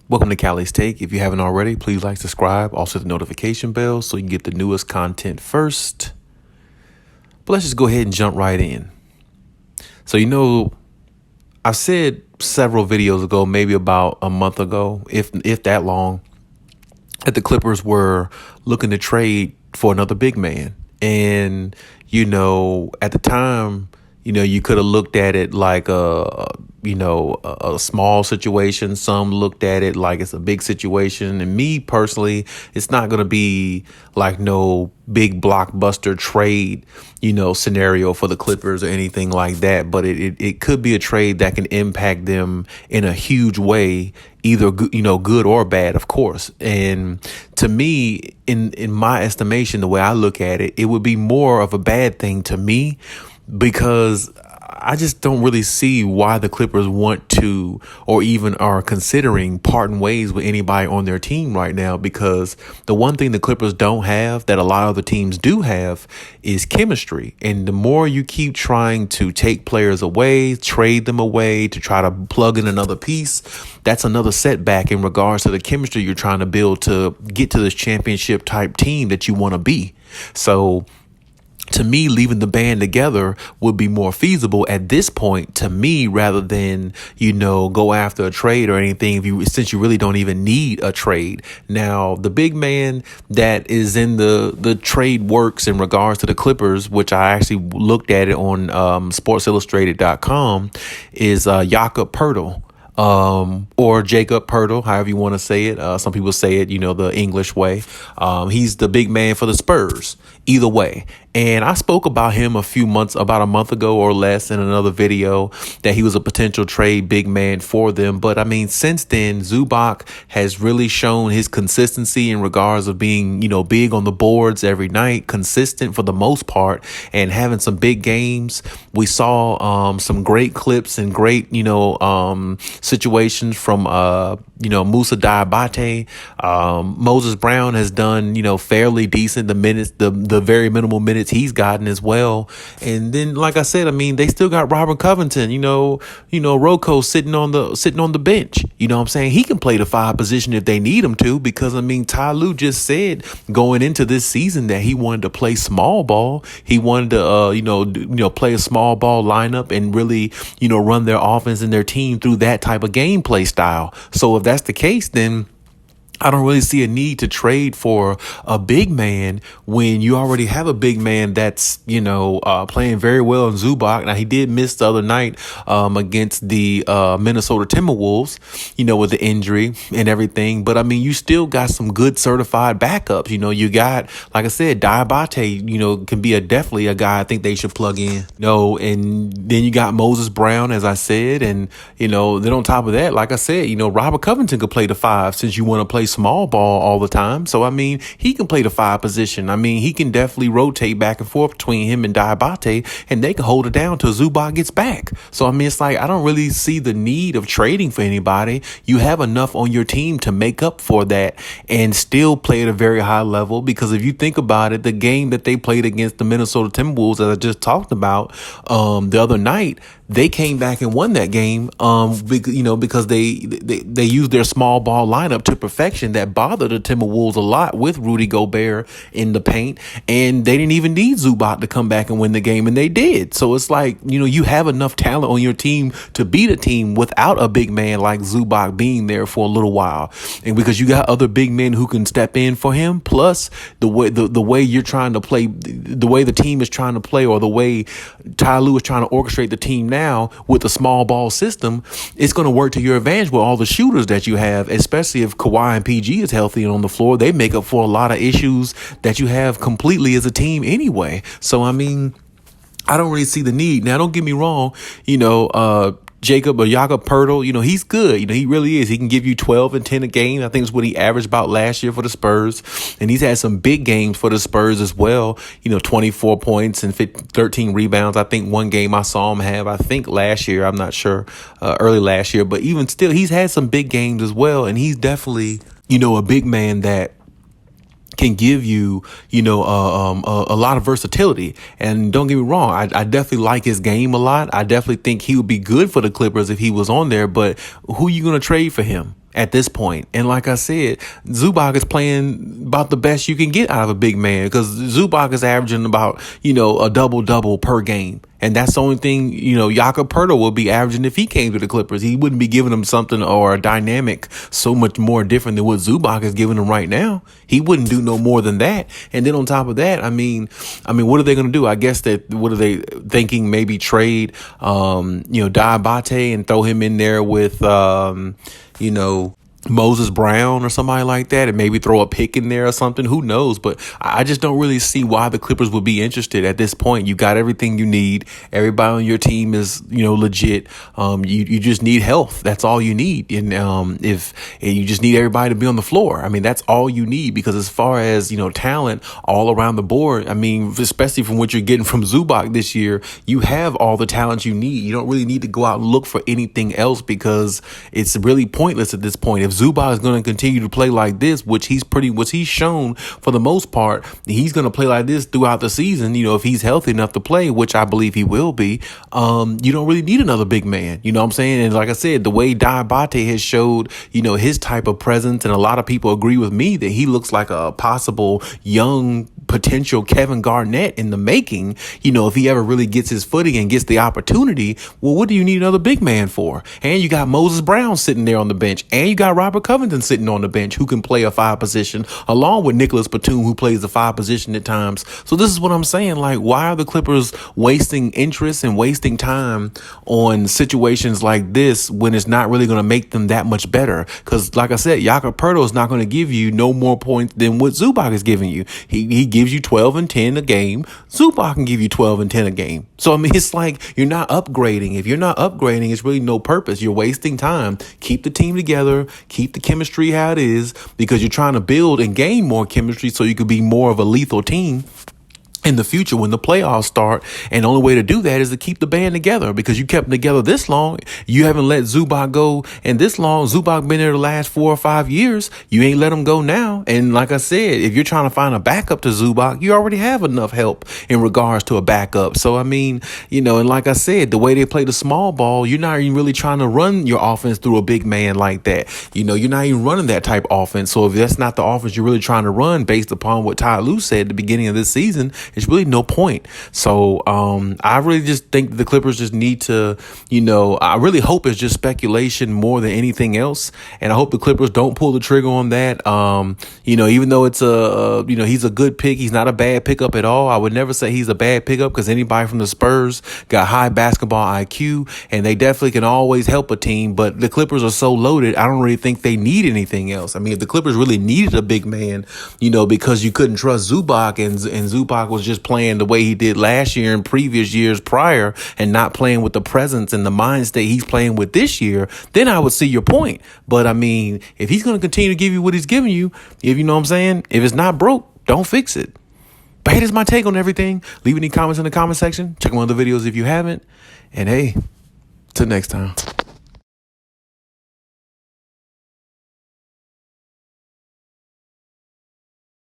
Welcome to Cali's Take. If you haven't already, please like, subscribe, also hit the notification bell so you can get the newest content first. But let's just go ahead and jump right in. So, I've said several videos ago, maybe about a month ago, if that long, that the Clippers were looking to trade for another big man. And, at the time, you could have looked at it like a small situation. Some looked at it like it's a big situation. And me personally, it's not going to be like no big blockbuster trade, scenario for the Clippers or anything like that. But it could be a trade that can impact them in a huge way, either, good or bad, of course. And to me, in my estimation, the way I look at it, it would be more of a bad thing to me, because I just don't really see why the Clippers want to or even are considering parting ways with anybody on their team right now, because the one thing the Clippers don't have that a lot of other teams do have is chemistry. And the more you keep trying to take players away, trade them away to try to plug in another piece, that's another setback in regards to the chemistry you're trying to build to get to this championship type team that you want to be. So to me, leaving the band together would be more feasible at this point to me, rather than, go after a trade or anything, since you really don't even need a trade. Now, the big man that is in the trade works in regards to the Clippers, which I actually looked at it on sportsillustrated.com, is Jakob Poeltl. Or Jacob Poeltl, however you want to say it. Some people say it, the English way. He's the big man for the Spurs, either way. And I spoke about him about a month ago or less in another video, that he was a potential trade big man for them. But I mean, since then, Zubac has really shown his consistency in regards of being, big on the boards every night, consistent for the most part, and having some big games. We saw some great clips and great, situations from Moussa Diabate. Moses Brown has done, fairly decent, the very minimal minutes he's gotten as well. And then, like I said, I mean, they still got Robert Covington, Rocco sitting on the bench. You know what I'm saying? He can play the 5 position if they need him to, because I mean, Ty Lue just said going into this season that he wanted to play small ball. He wanted to play a small ball lineup and really, run their offense and their team through that type of gameplay style. So if that's the case, then I don't really see a need to trade for a big man when you already have a big man that's, playing very well in Zubac. Now, he did miss the other night against the Minnesota Timberwolves, with the injury and everything. But I mean, you still got some good certified backups. You got, like I said, Diabate, can be definitely a guy I think they should plug in. And then you got Moses Brown, as I said. And, then on top of that, like I said, Robert Covington could play the 5 since you want to play small ball all the time. So, I mean, he can play the 5 position. I mean, he can definitely rotate back and forth between him and Diabate, and they can hold it down till Zubac gets back. So, I mean, it's like, I don't really see the need of trading for anybody. You have enough on your team to make up for that and still play at a very high level, because if you think about it, the game that they played against the Minnesota Timberwolves, as I just talked about the other night, they came back and won that game, because they used their small ball lineup to perfection that bothered the Timberwolves a lot with Rudy Gobert in the paint, and they didn't even need Zubac to come back and win the game, and they did. So it's like, you have enough talent on your team to beat a team without a big man like Zubac being there for a little while, and because you got other big men who can step in for him, plus the way you're trying to play, the way the team is trying to play, or the way Ty Lue is trying to orchestrate the team now with the small ball system, it's going to work to your advantage with all the shooters that you have, especially if Kawhi and PG is healthy and on the floor. They make up for a lot of issues that you have completely as a team anyway. So, I mean, I don't really see the need. Now, don't get me wrong, Jacob Poeltl, he's good. He really is. He can give you 12 and 10 a game. I think it's what he averaged about last year for the Spurs. And he's had some big games for the Spurs as well. 24 points and 13 rebounds. I think one game I saw him have, I think last year, I'm not sure, early last year. But even still, he's had some big games as well. And he's definitely, a big man that can give you, a lot of versatility. And don't get me wrong, I definitely like his game a lot. I definitely think he would be good for the Clippers if he was on there. But who you going to trade for him? at this point. And like I said, Zubac is playing about the best you can get out of a big man, because Zubac is averaging about, a double per game. And that's the only thing, Jakob Poeltl would be averaging if he came to the Clippers. He wouldn't be giving them something or a dynamic so much more different than what Zubac is giving them right now. He wouldn't do no more than that. And then on top of that, I mean, what are they going to do? I guess what are they thinking? Maybe trade, Diabate and throw him in there with, Moses Brown or somebody like that, and maybe throw a pick in there or something. Who knows? But I just don't really see why the Clippers would be interested at this point. You got everything you need. Everybody on your team is, legit. You just need health. That's all you need. And if you just need everybody to be on the floor, that's all you need. Because as far as talent all around the board, especially from what you're getting from Zubac this year, you have all the talent you need. You don't really need to go out and look for anything else, because it's really pointless at this point. If Zubac is going to continue to play like this, which he's shown for the most part, he's going to play like this throughout the season. If he's healthy enough to play, which I believe he will be, you don't really need another big man. You know what I'm saying? And like I said, the way Diabate has showed, his type of presence, and a lot of people agree with me that he looks like a possible young potential Kevin Garnett in the making. If he ever really gets his footing and gets the opportunity, well, what do you need another big man for? And you got Moses Brown sitting there on the bench, and you got Robert Covington sitting on the bench, who can play a 5 position, along with Nicholas Batum, who plays the 5 position at times. So this is what I'm saying. Like, why are the Clippers wasting interest and wasting time on situations like this when it's not really going to make them that much better? Because like I said, Jakob Poeltl is not going to give you no more points than what Zubac is giving you. He gives you 12 and 10 a game. Zubac can give you 12 and 10 a game. So, it's like you're not upgrading. If you're not upgrading, it's really no purpose. You're wasting time. Keep the team together. Keep the chemistry how it is, because you're trying to build and gain more chemistry so you could be more of a lethal team in the future when the playoffs start. And the only way to do that is to keep the band together, because you kept them together this long. You haven't let Zubac go and this long. Zubac been there the last 4 or 5 years. You ain't let him go now. And like I said, if you're trying to find a backup to Zubac, you already have enough help in regards to a backup. So, and like I said, the way they play the small ball, you're not even really trying to run your offense through a big man like that. You're not even running that type of offense. So if that's not the offense you're really trying to run, based upon what Ty Lue said at the beginning of this season, it's really no point. So I really just think the Clippers just need to, I really hope it's just speculation more than anything else. And I hope the Clippers don't pull the trigger on that. Even though it's he's a good pick, he's not a bad pickup at all. I would never say he's a bad pickup, because anybody from the Spurs got high basketball IQ, and they definitely can always help a team. But the Clippers are so loaded, I don't really think they need anything else. If the Clippers really needed a big man, because you couldn't trust Zubac, and Zubac was just playing the way he did last year and previous years prior, and not playing with the presence and the mind state he's playing with this year, then I would see your point. But if he's going to continue to give you what he's giving you, if you know what I'm saying, if it's not broke, don't fix it. But hey, that's my take on everything. Leave any comments in the comment section. Check one of the videos if you haven't. And hey, till next time.